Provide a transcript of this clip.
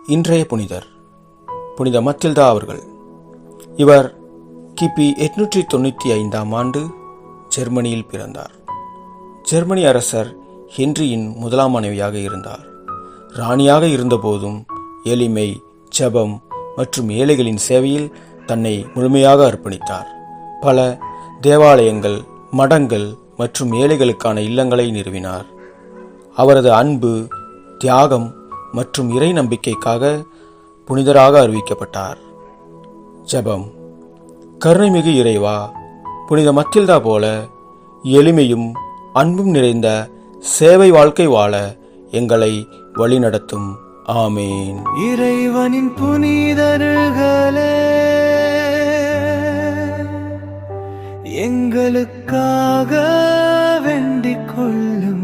இன்றைய புனிதர் புனித மத்தில்தா அவர்கள். இவர் கிபி 895 ஆண்டு ஜெர்மனியில் பிறந்தார். ஜெர்மனி அரசர் ஹென்ரியின் முதலாம் மனைவியாக இருந்தார். ராணியாக இருந்தபோதும் எளிமை, ஜெபம் மற்றும் ஏழைகளின் சேவையில் தன்னை முழுமையாக அர்ப்பணித்தார். பல தேவாலயங்கள், மடங்கள் மற்றும் ஏழைகளுக்கான இல்லங்களை நிறுவினார். அவரது அன்பு, தியாகம் மற்றும் இறை நம்பிக்கைக்காக புனிதராக அறிவிக்கப்பட்டார். ஜெபம். கருணைமிகு இறைவா, புனித மத்தில்தா போல எளிமையும் அன்பும் நிறைந்த சேவை வாழ்க்கை வாழ எங்களை வழிநடத்தும். ஆமேன். இறைவனின் புனிதர்களே, எங்களுக்காக வேண்டிக் கொள்ளும்.